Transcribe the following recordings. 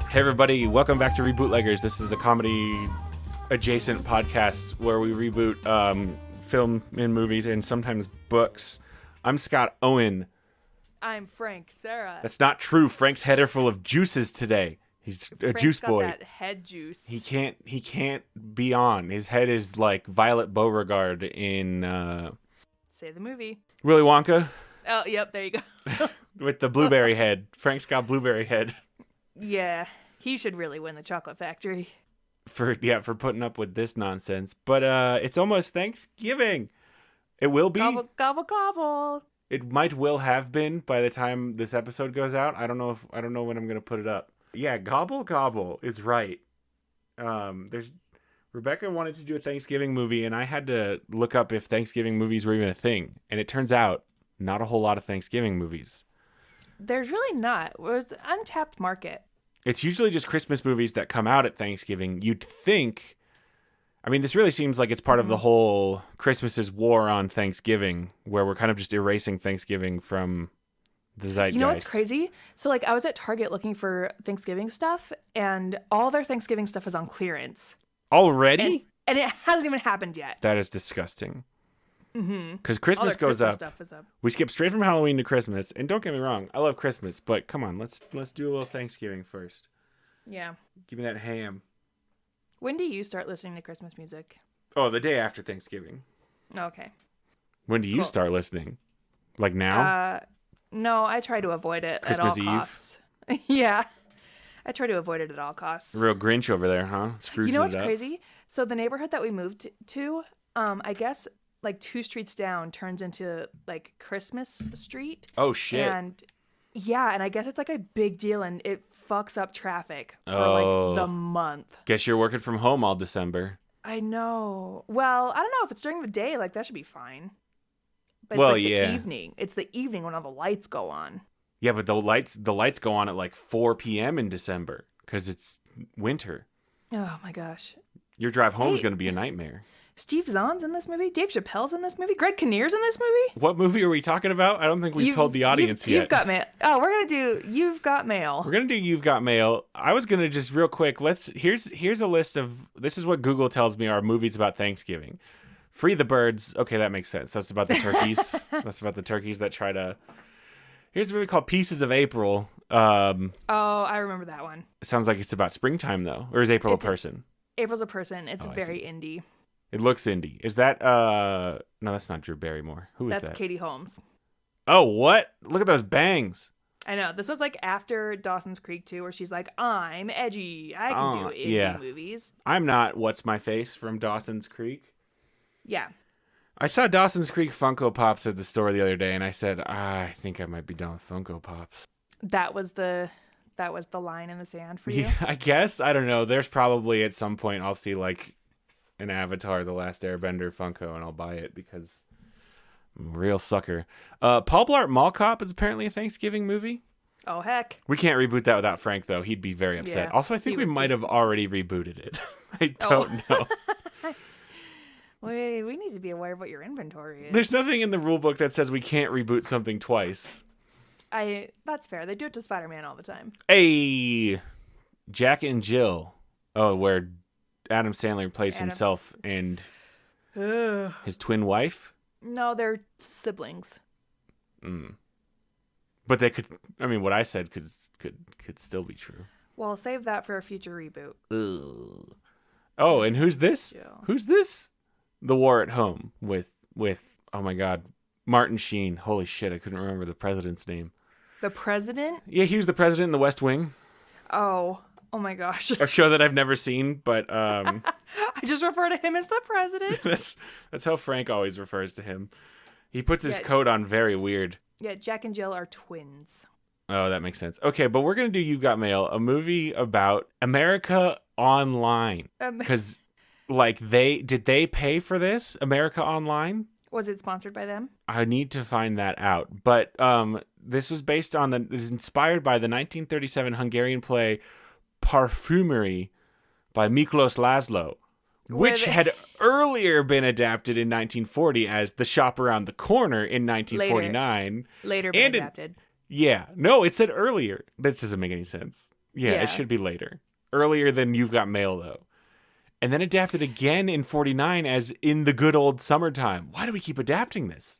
Hey everybody, welcome back to Rebootleggers. This is a comedy adjacent podcast where we reboot film and movies and sometimes books. I'm Scott Owen. I'm Frank Sarah. That's not true. Frank's head are full of juices today. He's a juice boy. Got that head juice. He can't be on. His head is like Violet Beauregard in Say the movie. Willy Wonka. Oh, yep, there you go. With the blueberry head. Frank's got blueberry head. Yeah, he should really win the chocolate factory. For putting up with this nonsense. But it's almost Thanksgiving. It will be. Gobble, gobble, gobble. It will have been by the time this episode goes out. I don't know when I'm gonna put it up. Yeah, gobble gobble is right. Rebecca wanted to do a Thanksgiving movie, and I had to look up if Thanksgiving movies were even a thing. And it turns out not a whole lot of Thanksgiving movies. There's really not. There's an untapped market. It's usually just Christmas movies that come out at Thanksgiving. You'd think. I mean, this really seems like it's part of the whole Christmas's war on Thanksgiving, where we're kind of just erasing Thanksgiving from the zeitgeist. You know what's crazy? So, I was at Target looking for Thanksgiving stuff, and all their Thanksgiving stuff is on clearance. Already? And it hasn't even happened yet. That is disgusting. Mm-hmm. Because Christmas goes up. Stuff is up. We skip straight from Halloween to Christmas. And don't get me wrong, I love Christmas, but come on, let's do a little Thanksgiving first. Yeah. Give me that ham. When do you start listening to Christmas music? Oh, the day after Thanksgiving. Okay. When do you start listening? Like now? No, I try to avoid it Christmas at all costs. Yeah. I try to avoid it at all costs. Real Grinch over there, huh? Scrooge. You know what's crazy? So the neighborhood that we moved to, I guess like 2 streets down turns into like Christmas Street. Oh shit. And yeah, and I guess it's like a big deal and it fucks up traffic for like the month. Guess you're working from home all December. I know. Well, I don't know if it's during the day, like that should be fine. But it's the evening. It's the evening when all the lights go on. Yeah, but the lights go on at like 4 p.m. in December because it's winter. Oh my gosh. Your drive home is going to be a nightmare. Steve Zahn's in this movie. Dave Chappelle's in this movie. Greg Kinnear's in this movie. What movie are we talking about? I don't think we've told the audience yet. You've Got Mail. Oh, we're going to do You've Got Mail. We're going to do You've Got Mail. I was going to just real quick, here's a list of, this is what Google tells me are movies about Thanksgiving. Free the Birds. Okay, that makes sense. That's about the turkeys. That's about the turkeys that try to... Here's a movie called Pieces of April. Oh, I remember that one. It sounds like it's about springtime, though. Or is April a person? April's a person. It's very indie. It looks indie. Is that, no, that's not Drew Barrymore. Who is that? That's Katie Holmes. Oh, what? Look at those bangs. I know. This was like after Dawson's Creek, too, where she's like, I'm edgy. I can do indie movies. I'm not What's My Face from Dawson's Creek. Yeah. I saw Dawson's Creek Funko Pops at the store the other day, and I said, I think I might be done with Funko Pops. That was the line in the sand for you? Yeah, I guess. I don't know. There's probably at some point I'll see like an Avatar The Last Airbender Funko, and I'll buy it because I'm a real sucker. Paul Blart Mall Cop is apparently a Thanksgiving movie. Oh, heck. We can't reboot that without Frank, though. He'd be very upset. Yeah, also, I think we might have already rebooted it. I don't know. We need to be aware of what your inventory is. There's nothing in the rule book that says we can't reboot something twice. That's fair. They do it to Spider-Man all the time. Hey, Jack and Jill. Oh, where Adam Sandler plays himself and his twin wife? No, they're siblings. But they could, I mean, what I said could still be true. Well, save that for a future reboot. Ugh. Oh, and who's this? Jill. Who's this? The War at Home with oh my God, Martin Sheen. Holy shit, I couldn't remember the president's name. The president? Yeah, he was the president in The West Wing. Oh my gosh. A show that I've never seen, but I just refer to him as the president. that's how Frank always refers to him. He puts his coat on very weird. Yeah, Jack and Jill are twins. Oh, that makes sense. Okay, but we're gonna do You've Got Mail, a movie about America Online. Because did they pay for this? America Online? Was it sponsored by them? I need to find that out. But this was is inspired by the 1937 Hungarian play Parfumery by Miklos Laszlo, which had earlier been adapted in 1940 as The Shop Around the Corner in 1949. Later been adapted. Yeah. No, it said earlier. That doesn't make any sense. Yeah, Yeah. it should be later. Earlier than You've Got Mail, though. And then adapted again in 49 as In the Good Old Summertime. Why do we keep adapting this?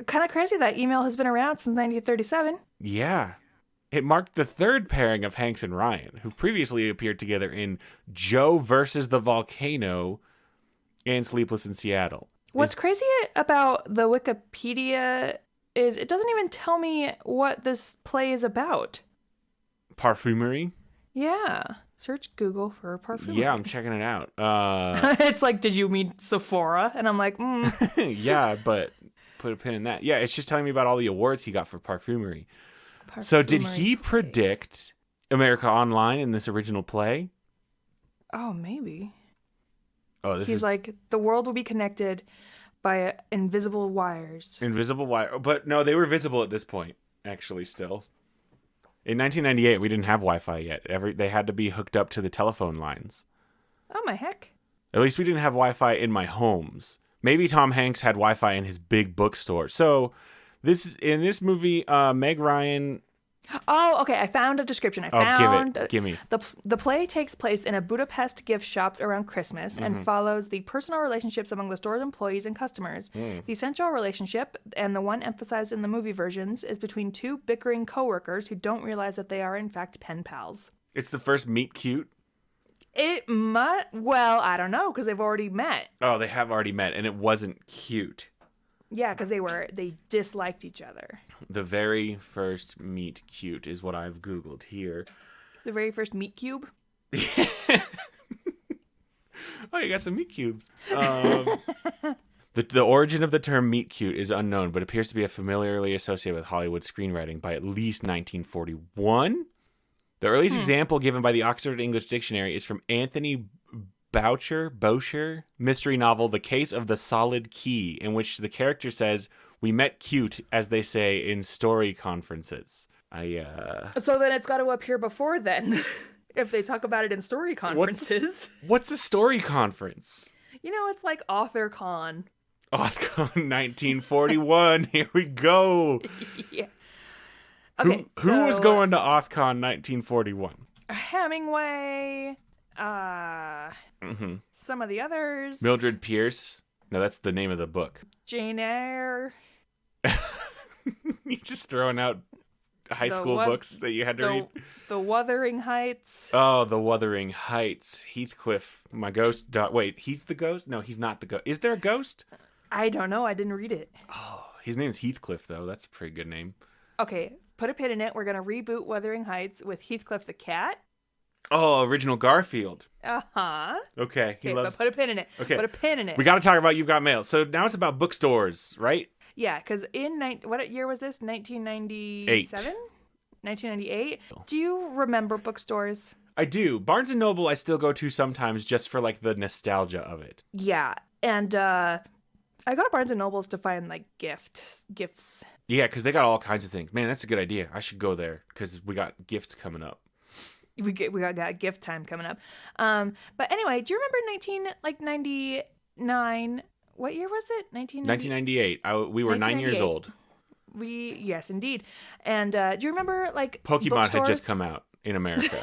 Kind of crazy that email has been around since 1937. Yeah. It marked the third pairing of Hanks and Ryan, who previously appeared together in Joe versus the Volcano and Sleepless in Seattle. What's crazy about the Wikipedia is it doesn't even tell me what this play is about. Parfumery? Yeah. Search Google for perfumery. Yeah, I'm checking it out. It's like, did you mean Sephora? And I'm like, Yeah, but put a pin in that. Yeah, it's just telling me about all the awards he got for Parfumery. So did he predict America Online in this original play? Oh, maybe. Oh, He's like, the world will be connected by invisible wires. Invisible wire. But no, they were visible at this point, actually, still. In 1998, we didn't have Wi-Fi yet. They had to be hooked up to the telephone lines. Oh, my heck. At least we didn't have Wi-Fi in my homes. Maybe Tom Hanks had Wi-Fi in his big bookstore. So in this movie, Meg Ryan... Oh, okay. I found a description. Give me. The play takes place in a Budapest gift shop around Christmas and follows the personal relationships among the store's employees and customers. The central relationship, and the one emphasized in the movie versions, is between two bickering coworkers who don't realize that they are in fact pen pals. It's the first meet cute. It might. Well, I don't know because they've already met. Oh, they have already met, and it wasn't cute. Yeah, because they disliked each other. The very first meet cute is what I've Googled here. The very first meat cube? Oh, you got some meat cubes. The origin of the term meet cute is unknown, but appears to be familiarly associated with Hollywood screenwriting by at least 1941. The earliest example given by the Oxford English Dictionary is from Anthony Boucher mystery novel The Case of the Solid Key, in which the character says, "We met cute," as they say in story conferences. So then it's got to appear before then, if they talk about it in story conferences. What's a story conference? You know, it's like AuthorCon. AuthorCon 1941. Here we go. Yeah. Okay, who was going to AuthorCon 1941? Hemingway. Some of the others. Mildred Pierce. No, that's the name of the book. Jane Eyre. You're just throwing out high school books that you had to read. The Wuthering Heights. Oh, The Wuthering Heights. Heathcliff, my ghost. Wait, he's the ghost? No, he's not the ghost. Is there a ghost? I don't know. I didn't read it. Oh, his name's Heathcliff, though. That's a pretty good name. Okay, put a pin in it. We're going to reboot Wuthering Heights with Heathcliff the cat. Oh, original Garfield. Uh-huh. Okay, but put a pin in it. Okay. Put a pin in it. We got to talk about You've Got Mail. So now it's about bookstores, right? Yeah, because what year was this? 1997? 1998? Do you remember bookstores? I do. Barnes & Noble I still go to sometimes just for, like, the nostalgia of it. Yeah, and I go to Barnes & Noble's to find, like, gifts. Yeah, because they got all kinds of things. Man, that's a good idea. I should go there because we got gifts coming up. We got that gift time coming up. But anyway, do you remember 1999? What year was it? 1998. We were 9 years old. Yes, indeed. And do you remember like Pokemon had just come out in America?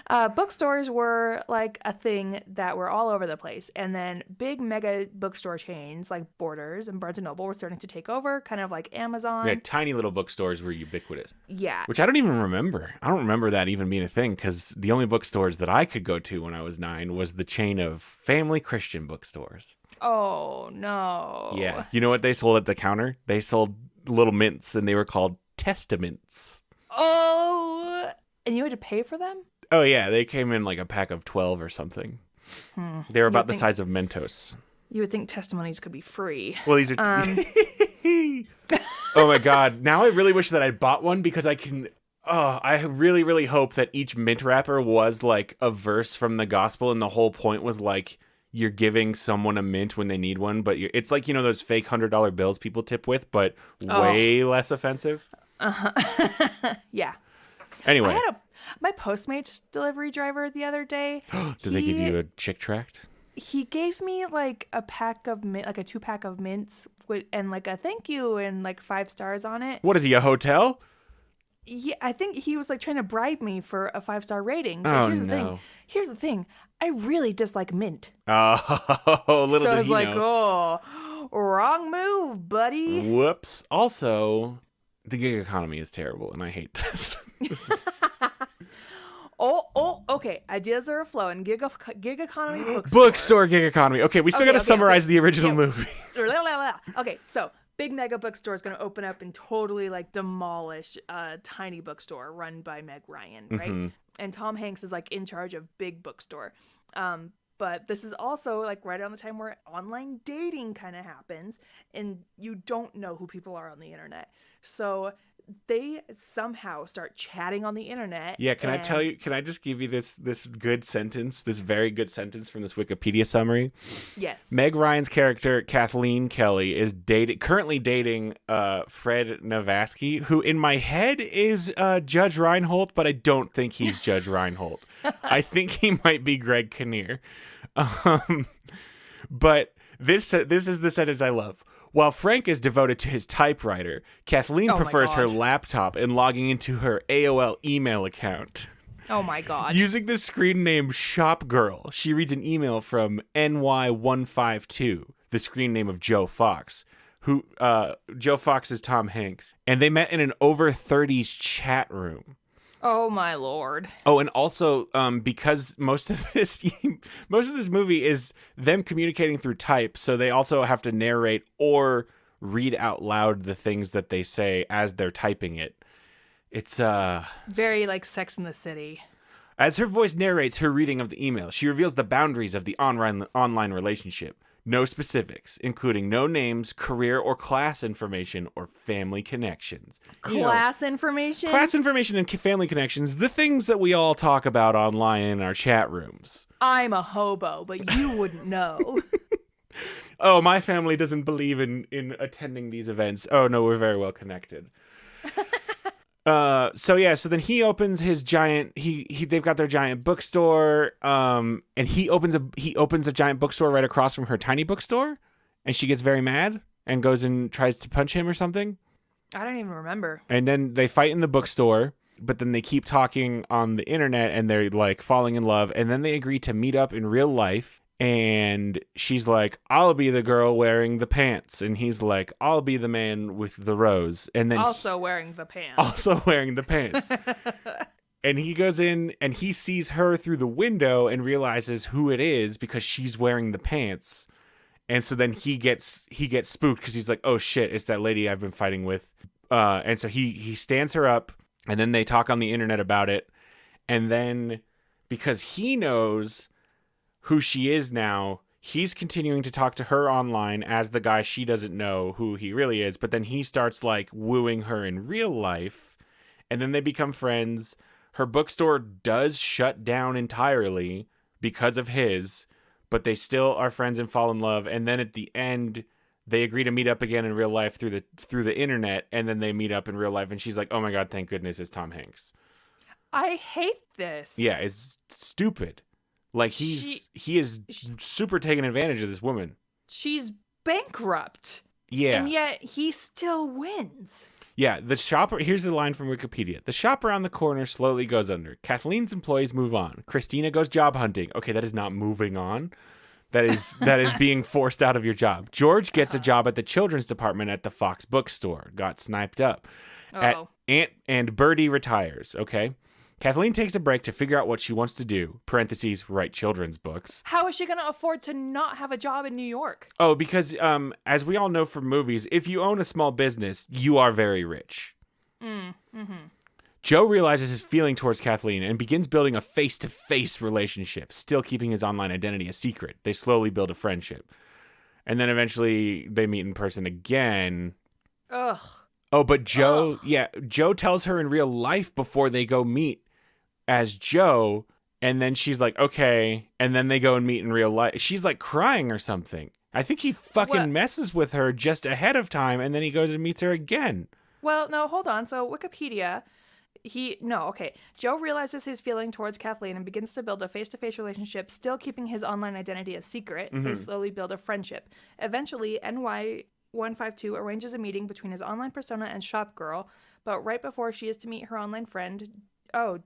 Bookstores were like a thing that were all over the place. And then big mega bookstore chains like Borders and Barnes & Noble were starting to take over, kind of like Amazon. Yeah, tiny little bookstores were ubiquitous. Yeah. Which I don't even remember. I don't remember that even being a thing because the only bookstores that I could go to when I was 9 was the chain of Family Christian bookstores. Oh, no. Yeah. You know what they sold at the counter? They sold little mints and they were called Testaments. Oh, and you had to pay for them? Oh, yeah. They came in like a pack of 12 or something. They were about the size of Mentos. You would think testimonies could be free. Well, these are... Oh, my God. Now I really wish that I bought one because I can... Oh, I really, really hope that each mint wrapper was like a verse from the gospel and the whole point was like you're giving someone a mint when they need one, but it's like, you know, those fake $100 bills people tip with, but way less offensive. Yeah. Anyway. I had my Postmates delivery driver the other day. Did they give you a chick tract? He gave me like a pack of like a 2-pack of mints and like a thank you and like 5 stars on it. What is he, a hotel? Yeah, I think he was like trying to bribe me for a 5-star rating. But Oh, here's the no. thing. Here's the thing. I really dislike mint. Oh, little So did it's he like, know. oh, wrong move, buddy. Whoops. Also, the gig economy is terrible, and I hate this. Okay. Ideas are flowing. Gig economy bookstore. Bookstore gig economy. Okay, we still got to summarize the original movie. Okay, so big mega bookstore is going to open up and totally like demolish a tiny bookstore run by Meg Ryan, right? And Tom Hanks is like in charge of big bookstore. But this is also like right around the time where online dating kind of happens, and you don't know who people are on the internet. So they somehow start chatting on the internet. Yeah, can I tell you? Can I just give you this good sentence? This very good sentence from this Wikipedia summary. Yes. Meg Ryan's character Kathleen Kelly is currently dating Fred Navasky, who in my head is Judge Reinhold, but I don't think he's Judge Reinhold. I think he might be Greg Kinnear. But this is the sentence I love. While Frank is devoted to his typewriter, Kathleen prefers her laptop and logging into her AOL email account. Oh my God. Using the screen name Shopgirl, she reads an email from NY152, the screen name of Joe Fox, who Joe Fox is Tom Hanks, and they met in an over 30s chat room. Oh my Lord. Oh, and also because most of this movie is them communicating through type, so they also have to narrate or read out loud the things that they say as they're typing it. It's very like Sex in the City. As her voice narrates her reading of the email, she reveals the boundaries of the online relationship. No specifics, including no names, career or class information, or family connections. Class information? Class information and family connections, the things that we all talk about online in our chat rooms. I'm a hobo, but you wouldn't know. Oh, my family doesn't believe in attending these events. Oh, no, we're very well connected. So then he opens his giant they've got their giant bookstore, and he opens a giant bookstore right across from her tiny bookstore, and she gets very mad and goes and tries to punch him or something. I don't even remember. And then they fight in the bookstore, but then they keep talking on the internet and they're like falling in love, and then they agree to meet up in real life. And she's like, I'll be the girl wearing the pants. And he's like, I'll be the man with the rose. And then also wearing the pants. And he goes in and he sees her through the window and realizes who it is because she's wearing the pants. And so then he gets spooked because he's like, oh shit, it's that lady I've been fighting with. And so he stands her up, and then they talk on the internet about it. And then because he knows who she is now, he's continuing to talk to her online as the guy she doesn't know who he really is, but then he starts like wooing her in real life, and then they become friends. Her bookstore does shut down entirely because of his, but they still are friends and fall in love, and then at the end they agree to meet up again in real life through the internet, and then they meet up in real life, and she's like, oh my God, thank goodness it's Tom Hanks. I hate this. Yeah, it's stupid. Like, he is super taking advantage of this woman. She's bankrupt. Yeah. And yet he still wins. Yeah, the shop, here's the line from Wikipedia. The shop around the corner slowly goes under. Kathleen's employees move on. Christina goes job hunting. Okay, that is not moving on. That is being forced out of your job. George gets a job at the children's department at the Fox bookstore. Got sniped up. Aunt and Birdie retires. Okay. Kathleen takes a break to figure out what she wants to do, parentheses, write children's books. How is she going to afford to not have a job in New York? Oh, because as we all know from movies, if you own a small business, you are very rich. Joe realizes his feeling towards Kathleen and begins building a face-to-face relationship, still keeping his online identity a secret. They slowly build a friendship. And then eventually they meet in person again. Ugh. Oh, but Joe tells her in real life before they go meet as Joe, and then she's like, okay, and then they go and meet in real life. She's like crying or something. I think he fucking messes with her just ahead of time, and then he goes and meets her again. Well, no, hold on. So Wikipedia, Joe realizes his feeling towards Kathleen and begins to build a face-to-face relationship, still keeping his online identity a secret. They slowly build a friendship. Eventually, NY 152 arranges a meeting between his online persona and shop girl, but right before she is to meet her online friend,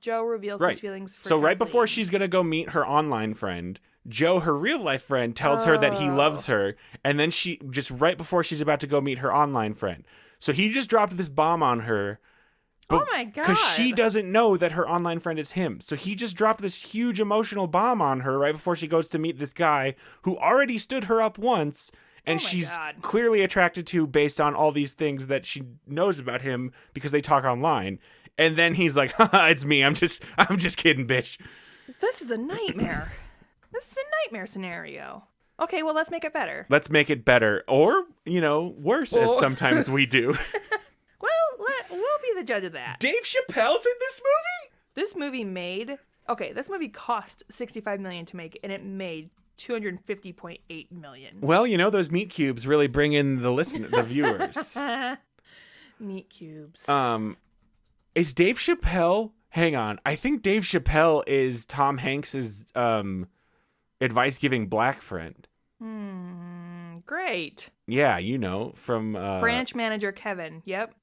Joe reveals his feelings for Kathleen. Right Kathleen. before she's going to go meet her online friend, Joe, her real life friend, tells her that he loves her, and then she, just right before she's about to go meet her online friend. So he just dropped this bomb on her. Oh my God. Because she doesn't know that her online friend is him. So he just dropped this huge emotional bomb on her right before she goes to meet this guy who already stood her up once, and she's clearly attracted to based on all these things that she knows about him because they talk online. And then he's like, haha, it's me. I'm just kidding, bitch. This is a nightmare. This is a nightmare scenario. Okay, well, let's make it better. Let's make it better. Or, worse, as sometimes we do. Well, we'll be the judge of that. Dave Chappelle's in this movie? This movie cost $65 million to make, and it made $250.8 million. Well, those meat cubes really bring in the viewers. Meat cubes. Is Dave Chappelle... Hang on. I think Dave Chappelle is Tom Hanks's advice-giving black friend. Great. Yeah, from... Branch manager Kevin. Yep.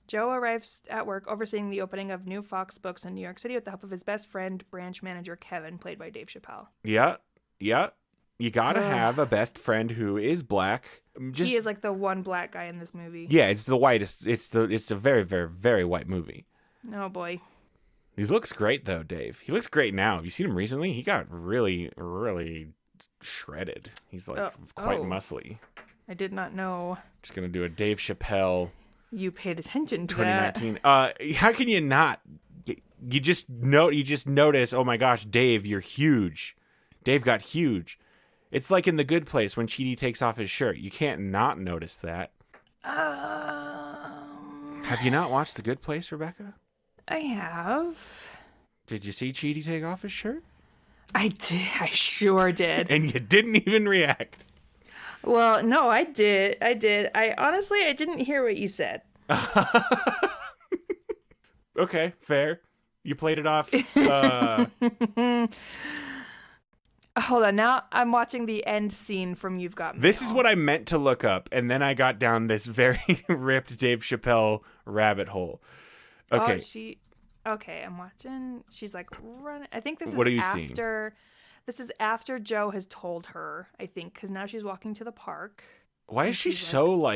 Joe arrives at work overseeing the opening of new Fox books in New York City with the help of his best friend, branch manager Kevin, played by Dave Chappelle. Yeah. You gotta have a best friend who is black. He is like the one black guy in this movie. Yeah, it's the whitest. It's a very, very, very white movie. Oh, boy. He looks great, though, Dave. He looks great now. Have you seen him recently? He got really, really shredded. He's quite muscly. I did not know. Just gonna do a Dave Chappelle... You paid attention to 2019. How can you not? You just notice, oh my gosh, Dave, you're huge. Dave got huge. It's like in The Good Place when Chidi takes off his shirt. You can't not notice that. Have you not watched The Good Place, Rebecca? I have. Did you see Chidi take off his shirt? I did. I sure did. And you didn't even react. Well, no, I did. I didn't hear what you said. Okay, fair. You played it off. Hold on. Now I'm watching the end scene from You've Got Mail. This is what I meant to look up, and then I got down this very ripped Dave Chappelle rabbit hole. Okay. Okay, I'm watching. She's like running. I think this is what are you after... seeing? This is after Joe has told her, I think, because now she's walking to the park. Why is she so,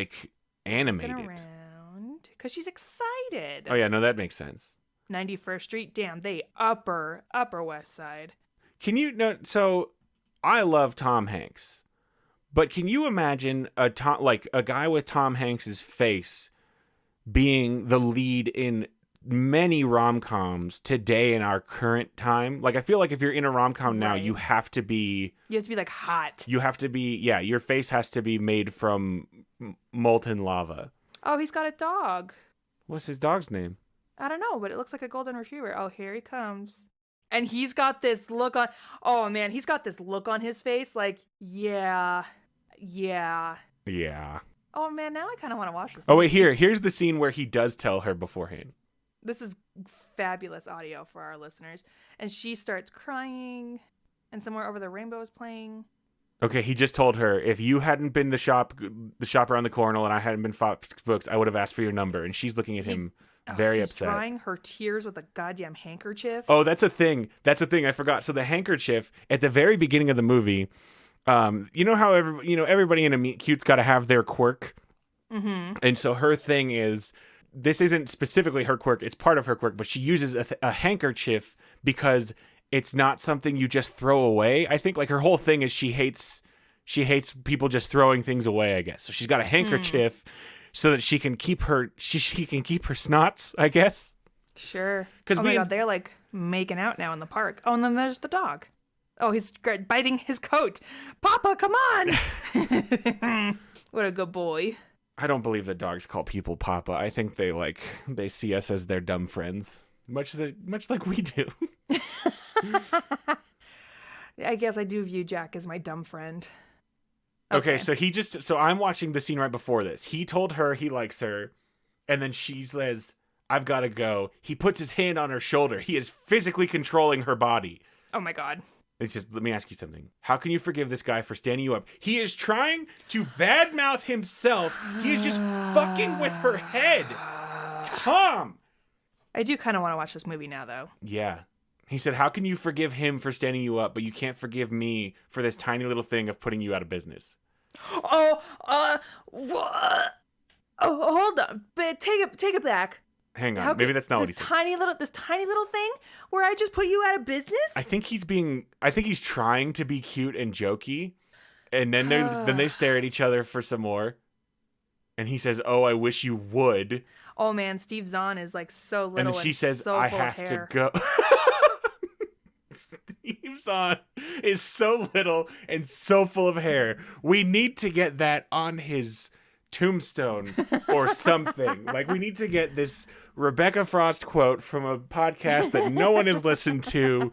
animated? Around. Because she's excited. Oh, yeah, no, that makes sense. 91st Street, damn, they upper West Side. Can you know? So, I love Tom Hanks, but can you imagine a guy with Tom Hanks's face being the lead in many rom-coms today in our current time? I feel like if you're in a rom-com now, you have to be hot. You have to be, your face has to be made from molten lava. Oh, he's got a dog. What's his dog's name? I don't know, but it looks like a golden retriever. Oh, here he comes. And he's got this look on, oh man, he's got this look on his face yeah. Oh man, now I kind of want to watch this movie. Oh wait, here's the scene where he does tell her beforehand. This is fabulous audio for our listeners. And she starts crying, and Somewhere Over the Rainbow is playing. Okay, he just told her, if you hadn't been the shop around the corner and I hadn't been Fox Books, I would have asked for your number. And she's looking at him very upset. He's drying her tears with a goddamn handkerchief. Oh, that's a thing. I forgot. So the handkerchief, at the very beginning of the movie, you know how everybody in a meet cute's got to have their quirk? Mm-hmm. And so her thing is... This isn't specifically her quirk, it's part of her quirk, but she uses a handkerchief because it's not something you just throw away. I think her whole thing is she hates people just throwing things away, I guess. So she's got a handkerchief so that she can keep her snots, I guess. Sure. Oh my God, they're making out now in the park. Oh, and then there's the dog. Oh, he's biting his coat. Papa, come on. What a good boy. I don't believe that dogs call people Papa. I think they see us as their dumb friends, much like we do. I guess I do view Jack as my dumb friend. Okay, so I'm watching the scene right before this. He told her he likes her, and then she says, "I've got to go." He puts his hand on her shoulder. He is physically controlling her body. Oh my God. It's just, let me ask you something. How can you forgive this guy for standing you up? He is trying to badmouth himself. He is just fucking with her head. Tom! I do kind of want to watch this movie now, though. Yeah. He said, how can you forgive him for standing you up, but you can't forgive me for this tiny little thing of putting you out of business? Hold on. But take it back. Hang on. Maybe that's not what he said. This tiny little thing where I just put you out of business? I think he's trying to be cute and jokey. And then they stare at each other for some more. And he says, "Oh, I wish you would." Oh man, Steve Zahn is like so little. And then she says, so "I full have of to hair." go." Steve Zahn is so little and so full of hair. We need to get that on his tombstone or something. Like, we need to get this Rebecca Frost quote from a podcast that no one has listened to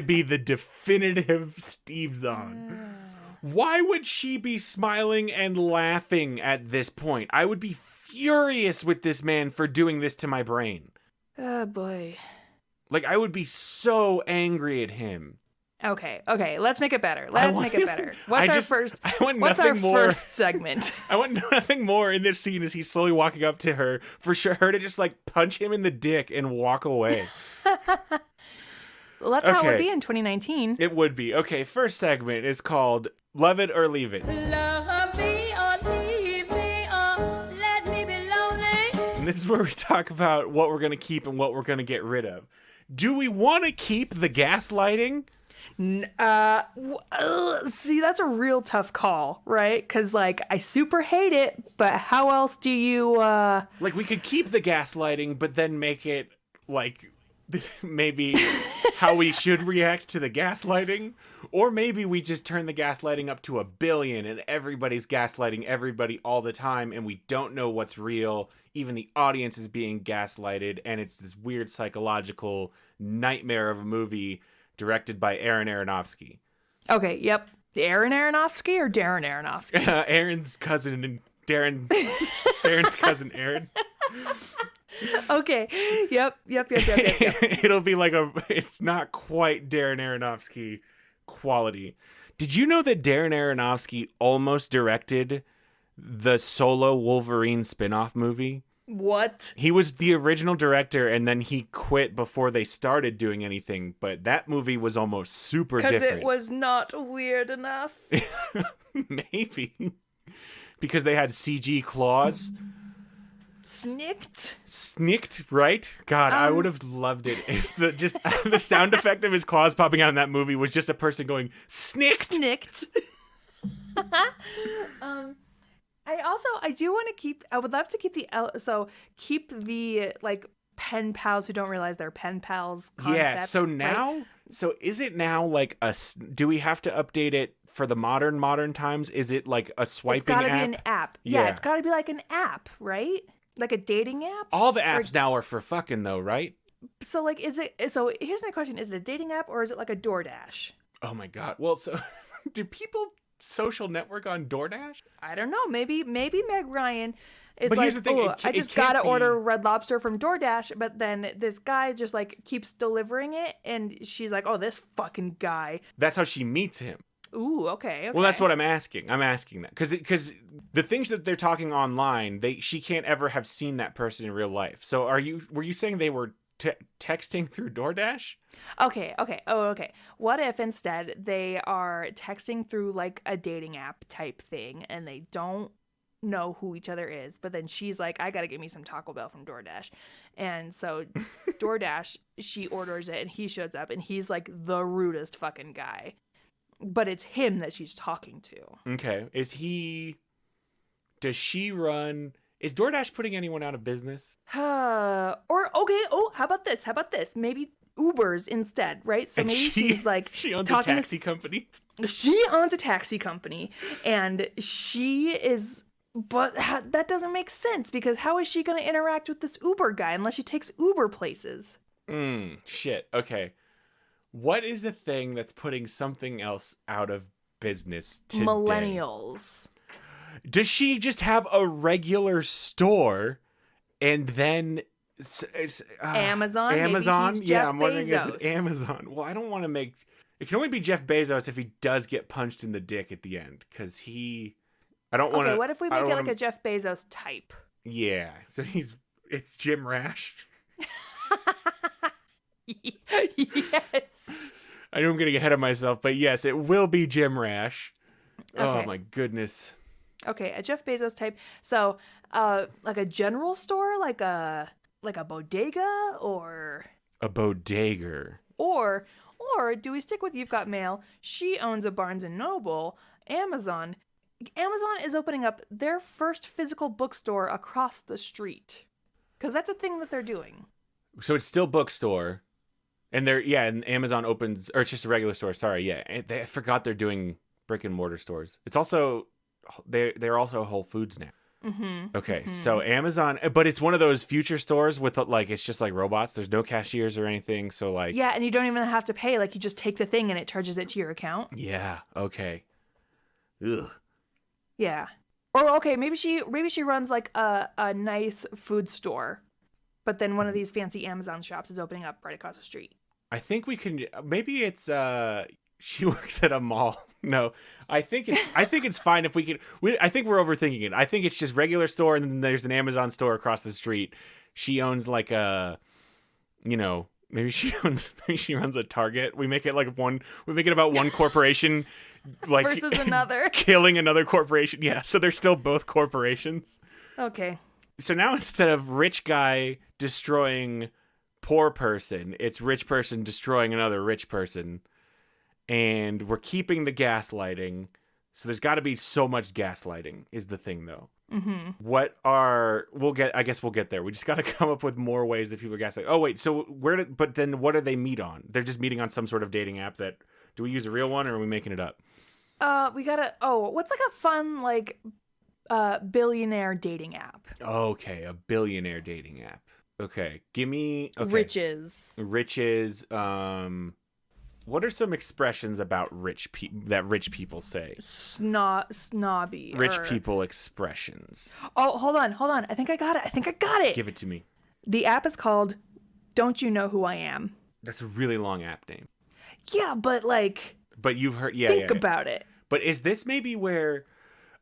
be the definitive Steve Zahn. Why would she be smiling and laughing at this point? I would be furious with this man for doing this to my brain. Oh boy. Like, I would be so angry at him. Okay, let's make it better. What's our first segment? I want nothing more in this scene as he's slowly walking up to her, for her to just like punch him in the dick and walk away. Well, that's how it would be in 2019. It would be. Okay, first segment is called Love It or Leave It. Love me or leave me or let me be lonely. And this is where we talk about what we're going to keep and what we're going to get rid of. Do we want to keep the gaslighting? See, that's a real tough call, right? Because, like, I super hate it, but how else do you, Like, we could keep the gaslighting, but then make it, like, maybe how we should react to the gaslighting. Or maybe we just turn the gaslighting up to 1 billion and everybody's gaslighting everybody all the time and we don't know what's real. Even the audience is being gaslighted, and it's this weird psychological nightmare of a movie directed by Aaron Aronofsky. Okay, yep. Aaron Aronofsky or Darren Aronofsky? Aaron's cousin and Darren's cousin Aaron. Okay. Yep. It'll be like it's not quite Darren Aronofsky quality. Did you know that Darren Aronofsky almost directed the Solo Wolverine spin-off movie? What? He was the original director, and then he quit before they started doing anything, but that movie was almost super different. Because it was not weird enough? Maybe. Because they had CG claws. Snicked, right? God, I would have loved it if the sound effect of his claws popping out in that movie was just a person going, snicked! I would love to keep the like pen pals who don't realize they're pen pals concept. Yeah, so is it now like do we have to update it for the modern times? Is it like a swiping app? It's gotta be an app. Yeah, it's gotta be like an app, right? Like a dating app? All the apps now are for fucking though, right? So like so here's my question, is it a dating app or is it like a DoorDash? Oh my god. Well, so do people social network on DoorDash? I don't know. Maybe Meg Ryan is but like, here's the thing, I just gotta order Red Lobster from DoorDash, but then this guy just like keeps delivering it, and she's like, oh, this fucking guy. That's how she meets him. Ooh, okay. Well, that's what I'm asking. I'm asking that because the things that they're talking online, she can't ever have seen that person in real life. So were you saying they were texting through DoorDash? Okay. Oh, okay. What if instead they are texting through like a dating app type thing, and they don't know who each other is, but then she's like, I gotta get me some Taco Bell from DoorDash, and so DoorDash, she orders it, and he shows up, and he's like the rudest fucking guy, but it's him that she's talking to. Okay. Is DoorDash putting anyone out of business? How about this? Maybe Uber's instead, right? So maybe she's like, she owns a taxi company. She owns a taxi company, and but that doesn't make sense, because how is she going to interact with this Uber guy unless she takes Uber places? Shit. Okay. What is the thing that's putting something else out of business today? Millennials. Does she just have a regular store and then Amazon? Amazon? Maybe he's Yeah, Jeff I'm wondering, Bezos. is it Amazon? Well, I don't want to make It can only be Jeff Bezos if he does get punched in the dick at the end, because I don't want to. Okay, what if we make it like a Jeff Bezos type? Yeah, so it's Jim Rash. Yes. I know I'm getting ahead of myself, but yes, it will be Jim Rash. Okay. Oh my goodness. Okay, a Jeff Bezos type. So, like a general store, like a bodega, or a bodega, or do we stick with You've Got Mail? She owns a Barnes and Noble. Amazon is opening up their first physical bookstore across the street, because that's a thing that they're doing. So it's still bookstore, and and Amazon opens, or it's just a regular store. Sorry, yeah, I forgot they're doing brick and mortar stores. It's also they're also Whole Foods now. Mm-hmm. Okay, so Amazon, but it's one of those future stores with like it's just like robots. There's no cashiers or anything. So like yeah, and you don't even have to pay. Like you just take the thing and it charges it to your account. Yeah. Okay. Ugh. Yeah. Or okay, maybe she runs like a nice food store, but then one of these fancy Amazon shops is opening up right across the street. I think we can. Maybe it's she works at a mall. No, I think it's fine if we can. I think we're overthinking it. I think it's just regular store, and then there's an Amazon store across the street. She owns like a, maybe she runs a Target. We make it about one corporation, like versus another, killing another corporation. Yeah, so they're still both corporations. Okay. So now instead of rich guy destroying poor person, it's rich person destroying another rich person. And we're keeping the gaslighting. So there's got to be so much gaslighting is the thing, though. Mm-hmm. I guess we'll get there. We just got to come up with more ways that people are gaslighting. Oh, wait. So but then what do they meet on? They're just meeting on some sort of dating app do we use a real one or are we making it up? What's like a fun, like, billionaire dating app? Okay. A billionaire dating app. Okay. Give me. Okay. Riches. What are some expressions about that rich people say? Snobby. Rich people expressions. Oh, hold on. I think I got it. Give it to me. The app is called Don't You Know Who I Am? That's a really long app name. Yeah, but like... But you've heard... Think about it. But is this maybe where...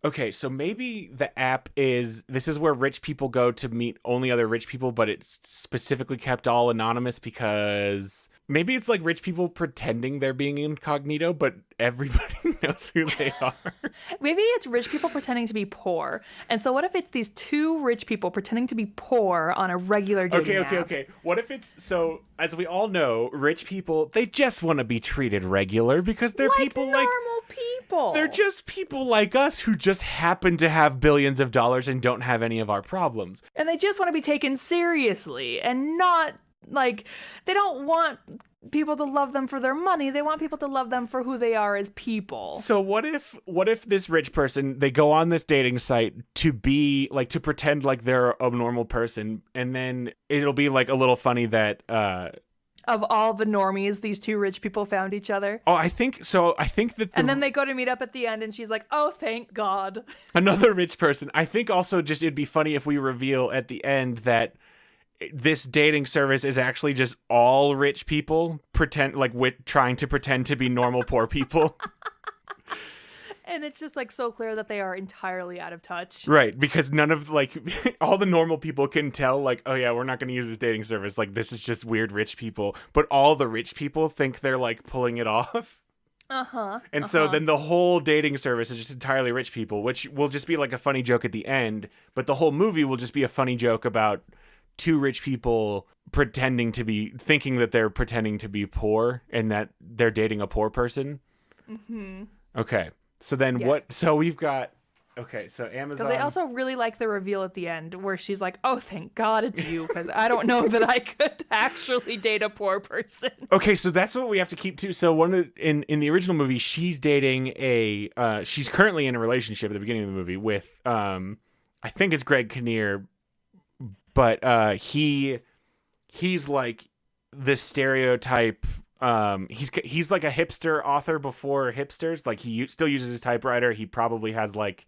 Okay, so maybe the app is... This is where rich people go to meet only other rich people, but it's specifically kept all anonymous because... Maybe it's like rich people pretending they're being incognito, but everybody knows who they are. Maybe it's rich people pretending to be poor. And so what if it's these two rich people pretending to be poor on a regular dating app? Okay. What if it's... So, as we all know, rich people, they just want to be treated regular because they're people like... normal people. They're just people like us who just happen to have billions of dollars and don't have any of our problems. And they just want to be taken seriously and not... Like, they don't want people to love them for their money. They want people to love them for who they are as people. So what if this rich person, they go on this dating site to be like, to pretend like they're a normal person, and then it'll be like a little funny that of all the normies, these two rich people found each other. Oh, I think so. I think that and then they go to meet up at the end and she's like, oh, thank God. Another rich person. I think also just it'd be funny if we reveal at the end that this dating service is actually just all rich people trying to pretend to be normal poor people. And it's just like so clear that they are entirely out of touch. Right, because none of all the normal people can tell like, oh yeah, we're not going to use this dating service. Like this is just weird rich people, but all the rich people think they're like pulling it off. And so then the whole dating service is just entirely rich people, which will just be like a funny joke at the end, but the whole movie will just be a funny joke about two rich people thinking that they're pretending to be poor and that they're dating a poor person. Mm-hmm. Okay. So then so we've got, so Amazon. Because I also really like the reveal at the end where she's like, oh, thank God it's you. Because I don't know that I could actually date a poor person. Okay. So that's what we have to keep to. So in the original movie, she's dating she's currently in a relationship at the beginning of the movie with, I think it's Greg Kinnear. But he's like the stereotype. He's like a hipster author before hipsters. Like he still uses his typewriter. He probably has like,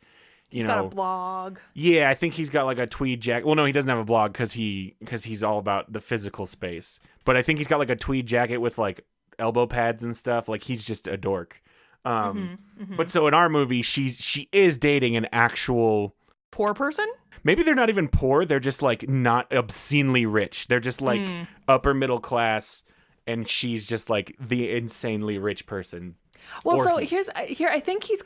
he's got a blog. Yeah, I think he's got like a tweed jacket. Well, no, he doesn't have a blog because he's all about the physical space. But I think he's got like a tweed jacket with like elbow pads and stuff. Like, he's just a dork. But so in our movie, she is dating an actual poor person. Maybe they're not even poor. They're just like not obscenely rich. They're just like upper middle class, and she's just like the insanely rich person. Well, so here. I think he's